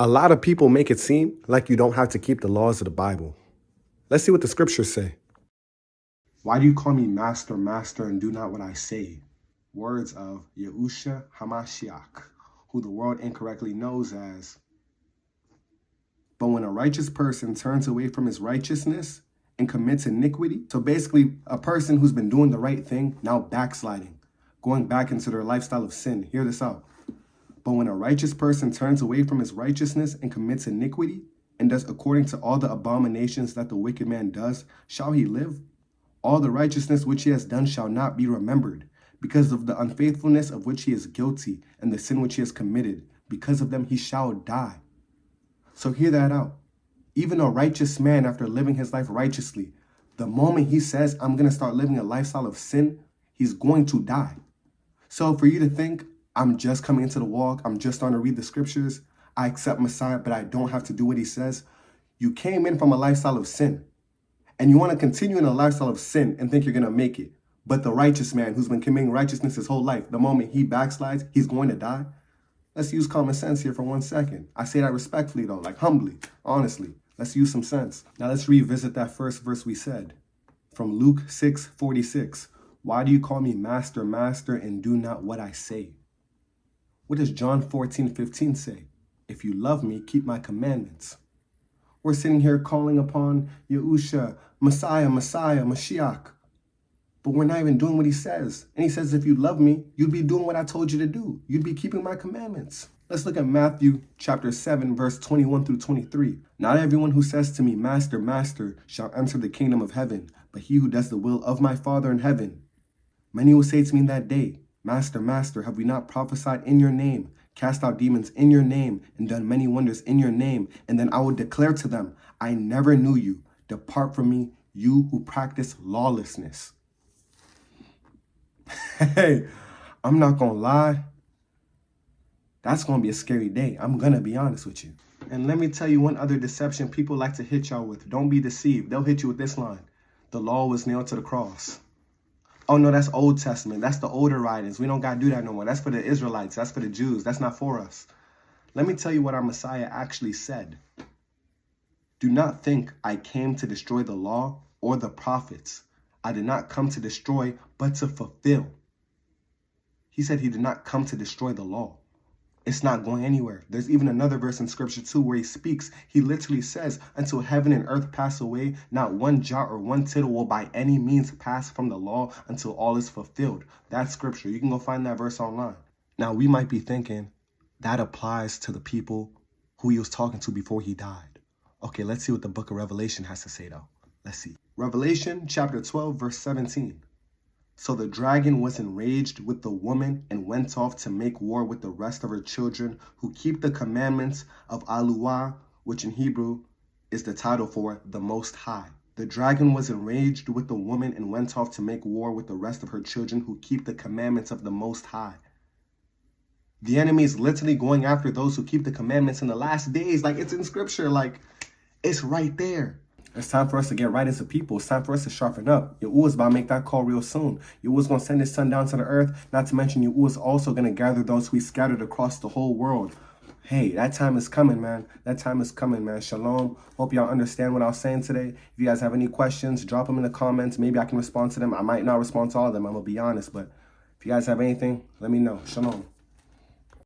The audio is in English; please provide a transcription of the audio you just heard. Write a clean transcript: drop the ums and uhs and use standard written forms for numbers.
A lot of people make it seem like you don't have to keep the laws of the Bible. Let's see what the scriptures say. Why do you call me master, master, and do not what I say? Words of Yahushua HaMashiach, who the world incorrectly knows as. But when a righteous person turns away from his righteousness and commits iniquity, so basically a person who's been doing the right thing, now backsliding, going back into their lifestyle of sin. Hear this out. But when a righteous person turns away from his righteousness and commits iniquity, and does according to all the abominations that the wicked man does, shall he live? All the righteousness which he has done shall not be remembered, because of the unfaithfulness of which he is guilty, and the sin which he has committed. Because of them he shall die. So hear that out. Even a righteous man, after living his life righteously, the moment he says, I'm going to start living a lifestyle of sin, he's going to die. So for you to think, I'm just coming into the walk, I'm just starting to read the scriptures, I accept Messiah, but I don't have to do what he says. You came in from a lifestyle of sin, and you want to continue in a lifestyle of sin and think you're going to make it. But the righteous man who's been committing righteousness his whole life, the moment he backslides, he's going to die. Let's use common sense here for 1 second. I say that respectfully though, like humbly, honestly. Let's use some sense. Now let's revisit that first verse we said from Luke 6:46. Why do you call me master, master, and do not what I say? What does John 14:15 say? If you love me, keep my commandments. We're sitting here calling upon Yahushua, Messiah, Messiah, Mashiach. But we're not even doing what he says. And he says, if you love me, you'd be doing what I told you to do. You'd be keeping my commandments. Let's look at Matthew chapter 7, verse 21 through 23. Not everyone who says to me, Master, Master, shall enter the kingdom of heaven, but he who does the will of my Father in heaven. Many will say to me in that day, Master, Master, have we not prophesied in your name, cast out demons in your name, and done many wonders in your name? And then I will declare to them, I never knew you. Depart from me, you who practice lawlessness. Hey, I'm not going to lie. That's going to be a scary day. I'm going to be honest with you. And let me tell you one other deception people like to hit y'all with. Don't be deceived. They'll hit you with this line. The law was nailed to the cross. Oh, no, that's Old Testament. That's the older writings. We don't got to do that no more. That's for the Israelites. That's for the Jews. That's not for us. Let me tell you what our Messiah actually said. Do not think I came to destroy the law or the prophets. I did not come to destroy, but to fulfill. He said he did not come to destroy the law. It's not going anywhere. There's even another verse in scripture too where he speaks. He literally says, until heaven and earth pass away, not one jot or one tittle will by any means pass from the law until all is fulfilled. That's scripture. You can go find that verse online. Now we might be thinking that applies to the people who he was talking to before he died. Okay, let's see what the book of Revelation has to say though. Let's see. Revelation chapter 12, verse 17. So the dragon was enraged with the woman and went off to make war with the rest of her children who keep the commandments of Aluah, which in Hebrew is the title for the Most High. The dragon was enraged with the woman and went off to make war with the rest of her children who keep the commandments of the Most High. The enemy is literally going after those who keep the commandments in the last days. Like it's in scripture, like it's right there. It's time for us to get right as a people. It's time for us to sharpen up. Yahuwah is about to make that call real soon. Yahuwah is going to send his son down to the earth. Not to mention Yahuwah is also going to gather those who he scattered across the whole world. Hey, that time is coming, man. That time is coming, man. Shalom. Hope y'all understand what I was saying today. If you guys have any questions, drop them in the comments. Maybe I can respond to them. I might not respond to all of them. I'm going to be honest. But if you guys have anything, let me know. Shalom.